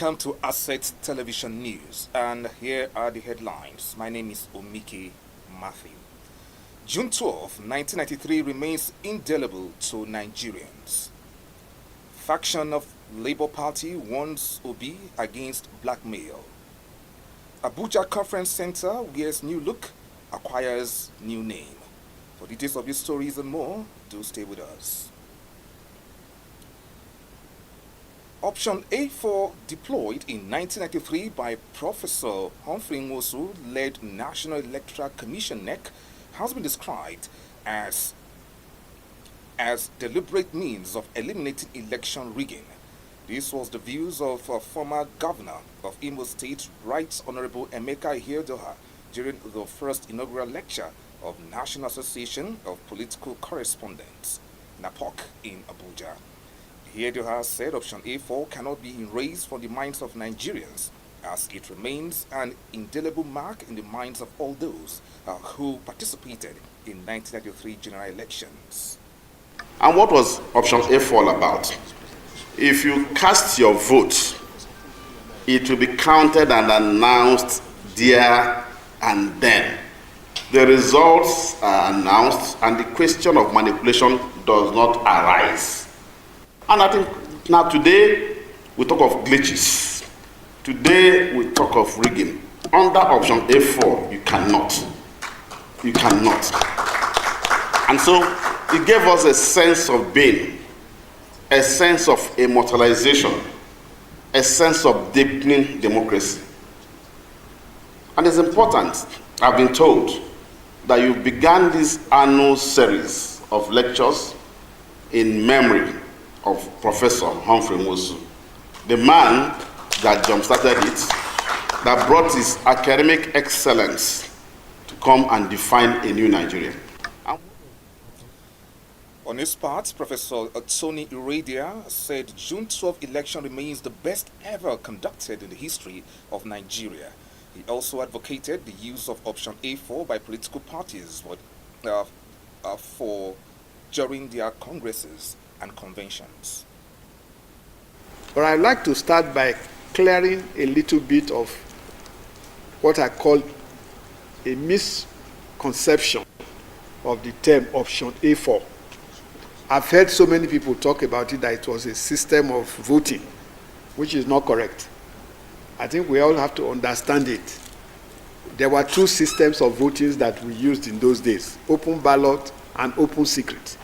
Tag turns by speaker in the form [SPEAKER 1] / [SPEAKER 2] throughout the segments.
[SPEAKER 1] Welcome to Asset Television News, and here are the headlines. My name is Omiki Matthew. June 12, 1993 remains indelible to Nigerians. Faction of Labour Party warns Obi against blackmail. Abuja Conference Center wears new look, acquires new name. For details of these stories and more, do stay with us. Option A4, deployed in 1993 by Professor Humphrey Nwosu-led National Electoral Commission (NEC), has been described as deliberate means of eliminating election rigging. This was the views of former governor of Imo State, Right Honorable Emeka Ihiedoha, during the first inaugural lecture of National Association of Political Correspondents, NAPOC, in Abuja. Ihiedoha said option A4 cannot be erased from the minds of Nigerians, as it remains an indelible mark in the minds of all those who participated in 1993 general elections.
[SPEAKER 2] And what was option A4 all about? If you cast your vote, it will be counted and announced there and then. The results are announced and the question of manipulation does not arise. And I think now today we talk of glitches. Today we talk of rigging. Under option A4, you cannot. You cannot. And so it gave us a sense of being, a sense of immortalization, a sense of deepening democracy. And it's important, I've been told, that you began this annual series of lectures in memory of Professor Humphrey Nwosu, the man that jump-started it, that brought his academic excellence to come and define a new Nigeria.
[SPEAKER 1] On his part, Professor TONI IREDIA said June 12 election remains the best ever conducted in the history of Nigeria. He also advocated the use of option A4 by political parties during their congresses and conventions.
[SPEAKER 3] But I'd like to start by clearing a little bit of what I call a misconception of the term option A4. I've heard so many people talk about it that it was a system of voting, which is not correct. I think we all have to understand it. There were two systems of voting that we used in those days, open ballot and open secret.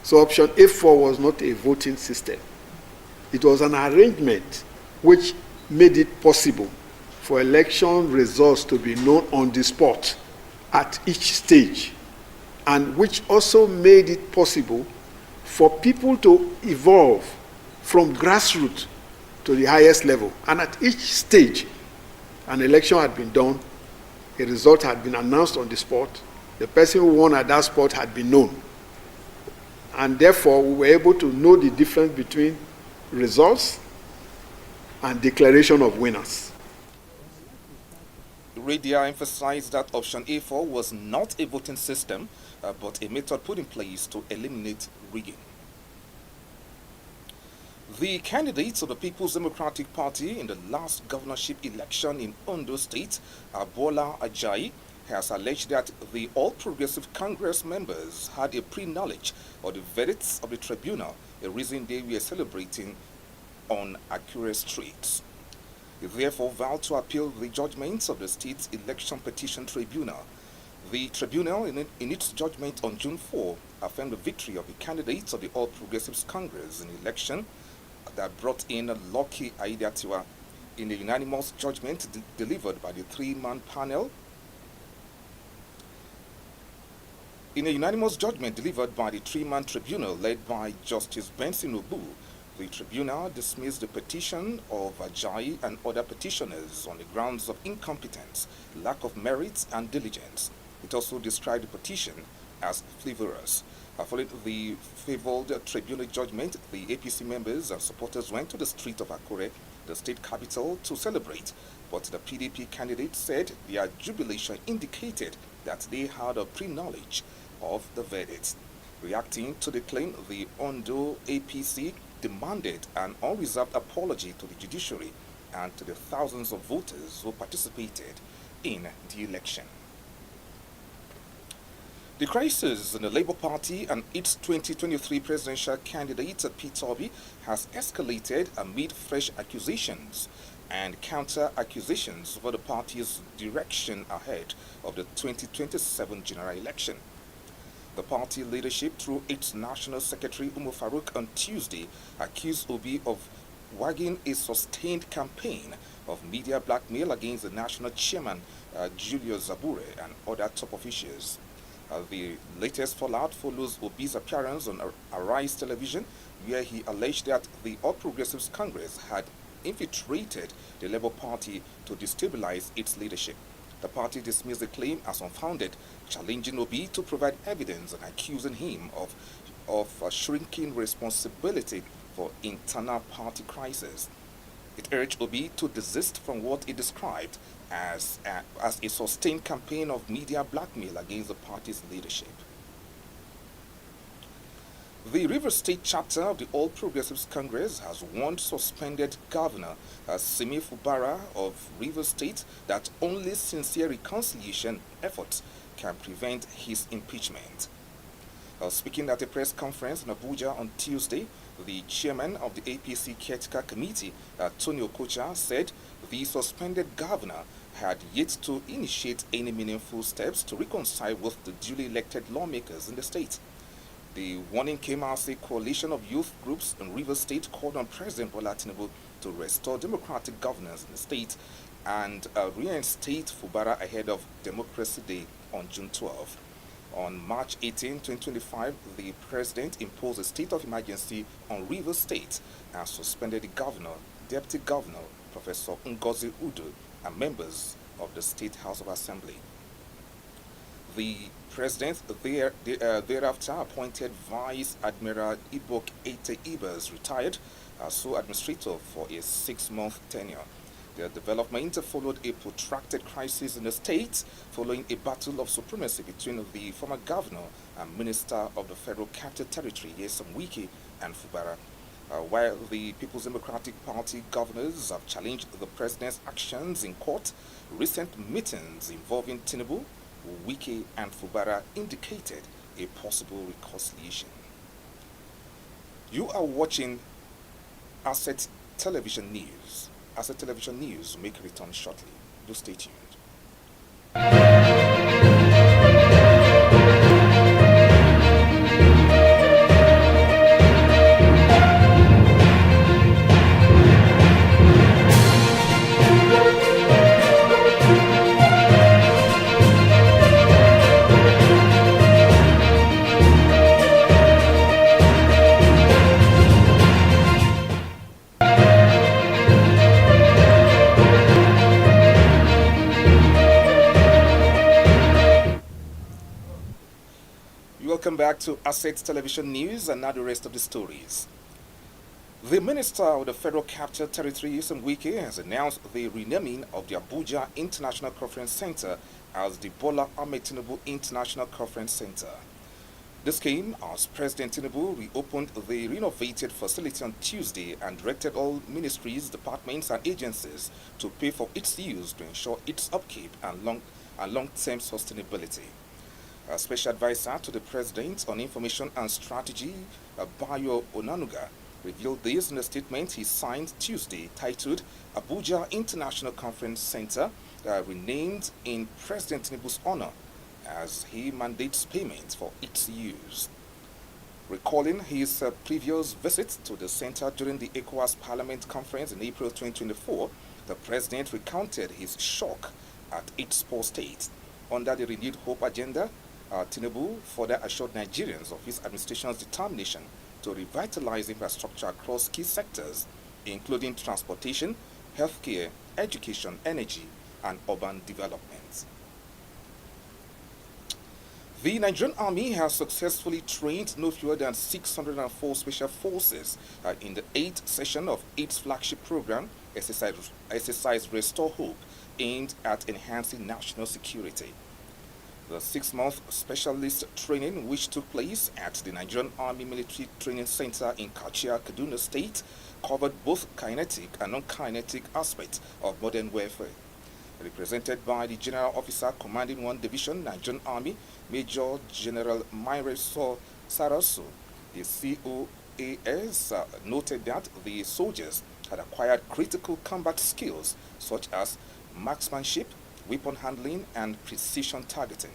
[SPEAKER 3] So option A4 was not a voting system. It was an arrangement which made it possible for election results to be known on the spot at each stage, and which also made it possible for people to evolve from grassroots to the highest level. And at each stage, an election had been done, a result had been announced on the spot, the person who won at that spot had been known. And therefore, we were able to know the difference between results and declaration of winners.
[SPEAKER 1] IREDIA emphasized that option A4 was not a voting system, but a method put in place to eliminate rigging. The candidates of the People's Democratic Party in the last governorship election in Ondo State, Bola Ajayi, has alleged that the All Progressive Congress members had a pre-knowledge of the verdicts of the tribunal, a reason they were celebrating on Akure Street. He therefore vowed to appeal the judgments of the state's election petition tribunal. The tribunal, in its judgment on June 4, affirmed the victory of the candidates of the All Progressives Congress in the election that brought in Lucky Aiyedatiwa in a unanimous judgment delivered by the three-man panel. In a unanimous judgment delivered by the three-man tribunal led by Justice Benson Obu, the tribunal dismissed the petition of Ajayi and other petitioners on the grounds of incompetence, lack of merit, and diligence. It also described the petition as frivolous. Following the favored tribunal judgment, the APC members and supporters went to the street of Akure, the state capital, to celebrate. But the PDP candidate said their jubilation indicated that they had a pre-knowledge of the verdict. Reacting to the claim, the Ondo APC demanded an unreserved apology to the judiciary and to the thousands of voters who participated in the election. The crisis in the Labour Party and its 2023 presidential candidate, Peter Obi, has escalated amid fresh accusations and counter-accusations over the party's direction ahead of the 2027 general election. The party leadership, through its national secretary Umar Farouk on Tuesday, accused Obi of waging a sustained campaign of media blackmail against the national chairman Julius Zabure and other top officials. The latest fallout follows Obi's appearance on Arise Television, where he alleged that the All Progressives Congress had infiltrated the Labour Party to destabilize its leadership. The party dismissed the claim as unfounded, challenging Obi to provide evidence and accusing him of shrinking responsibility for internal party crisis. It urged Obi to desist from what it described as a sustained campaign of media blackmail against the party's leadership. The Rivers State chapter of the All Progressives Congress has warned suspended Governor Simi Fubara of Rivers State that only sincere reconciliation efforts can prevent his impeachment. Speaking at a press conference in Abuja on Tuesday, the chairman of the APC Caretaker Committee, TONI Okocha, said the suspended governor had yet to initiate any meaningful steps to reconcile with the duly elected lawmakers in the state. The warning came as a coalition of youth groups in Rivers State called on President Bola Tinubu to restore democratic governance in the state and reinstate Fubara ahead of Democracy Day on June 12. On March 18, 2025, the president imposed a state of emergency on Rivers State and suspended the governor, deputy governor, Professor Ngozi Udo, and members of the State House of Assembly. The president thereafter appointed Vice Admiral Ibok Ete Ibers, retired, as sole administrator for a 6-month tenure. The development followed a protracted crisis in the state following a battle of supremacy between the former governor and minister of the Federal Capital Territory, Nyesom Wike, and Fubara. While the People's Democratic Party governors have challenged the president's actions in court, recent meetings involving Tinubu, Wike, and Fubara indicated a possible reconciliation. You are watching Asset Television News. Asset Television News will make a return shortly. Do stay tuned. Welcome back to Asset Television News, and now the rest of the stories. The Minister of the Federal Capital Territory, Nyesom Wike, has announced the renaming of the Abuja International Conference Center as the Bola Ahmed Tinubu International Conference Center. This came as President Tinubu reopened the renovated facility on Tuesday and directed all ministries, departments, and agencies to pay for its use to ensure its upkeep and long-term sustainability. A special advisor to the President on Information and Strategy, Bayo Onanuga, revealed this in a statement he signed Tuesday titled Abuja International Conference Center, renamed in President Tinubu's honor, as he mandates payment for its use. Recalling his previous visit to the center during the ECOWAS Parliament Conference in April 2024, the President recounted his shock at its poor state. Under the Renewed Hope agenda, Tinubu further assured Nigerians of his administration's determination to revitalize infrastructure across key sectors, including transportation, healthcare, education, energy, and urban development. The Nigerian Army has successfully trained no fewer than 604 special forces in the 8th session of its flagship program, Exercise Restore Hope, aimed at enhancing national security. The 6-month specialist training, which took place at the Nigerian Army Military Training Center in Kachia, Kaduna State, covered both kinetic and non-kinetic aspects of modern warfare. Represented by the General Officer Commanding 1 Division, Nigerian Army, Major General Myreso Sarasu, the COAS noted that the soldiers had acquired critical combat skills such as marksmanship, weapon handling, and precision targeting.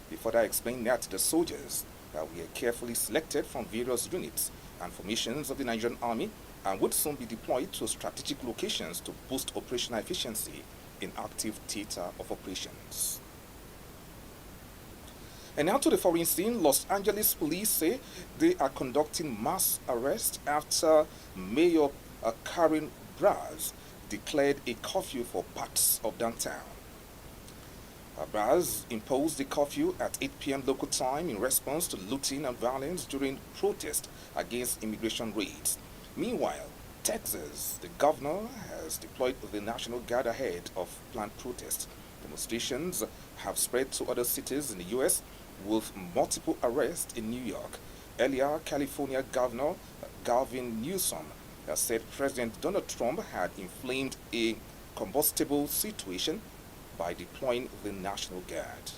[SPEAKER 1] He further explained that the soldiers were carefully selected from various units and formations of the Nigerian Army and would soon be deployed to strategic locations to boost operational efficiency in active theater of operations. And now to the foreign scene. Los Angeles police say they are conducting mass arrests after Mayor Karen Braz declared a curfew for parts of downtown. Braz imposed the curfew at 8 p.m. local time in response to looting and violence during protests against immigration raids. Meanwhile, Texas, the governor, has deployed the National Guard ahead of planned protests. Demonstrations have spread to other cities in the U.S., with multiple arrests in New York. Earlier, California Governor Gavin Newsom said President Donald Trump had inflamed a combustible situation by deploying the National Guard.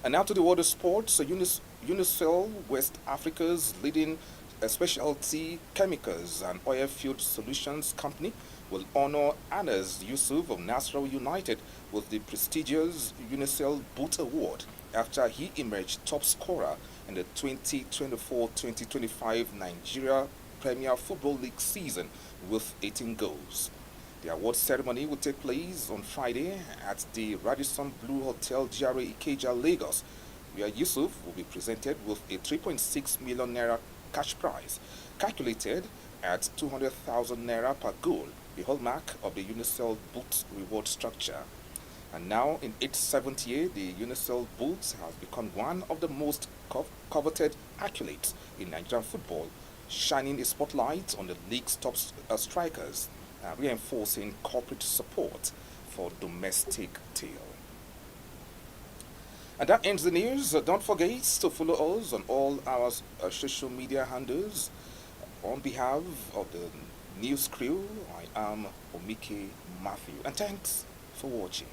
[SPEAKER 1] And now to the world of sports. Unicel, West Africa's leading specialty chemicals and oil field solutions company, will honor Anas Yusuf of Nasarawa United with the prestigious Unicel Boot Award after he emerged top scorer in the 2024-2025 Nigeria Premier Football League season with 18 goals. The award ceremony will take place on Friday at the Radisson Blue Hotel, GRA Ikeja, Lagos, where Yusuf will be presented with a 3.6 million naira cash prize, calculated at 200,000 naira per goal, the hallmark of the Unicel Boot reward structure. And now, in its 7th year, the Unicel Boot has become one of the most coveted accolades in Nigerian football, shining a spotlight on the league's top strikers, reinforcing corporate support for domestic team. And that ends the news. Don't forget to follow us on all our social media handles. On behalf of the news crew, I am Omike Matthew, and thanks for watching.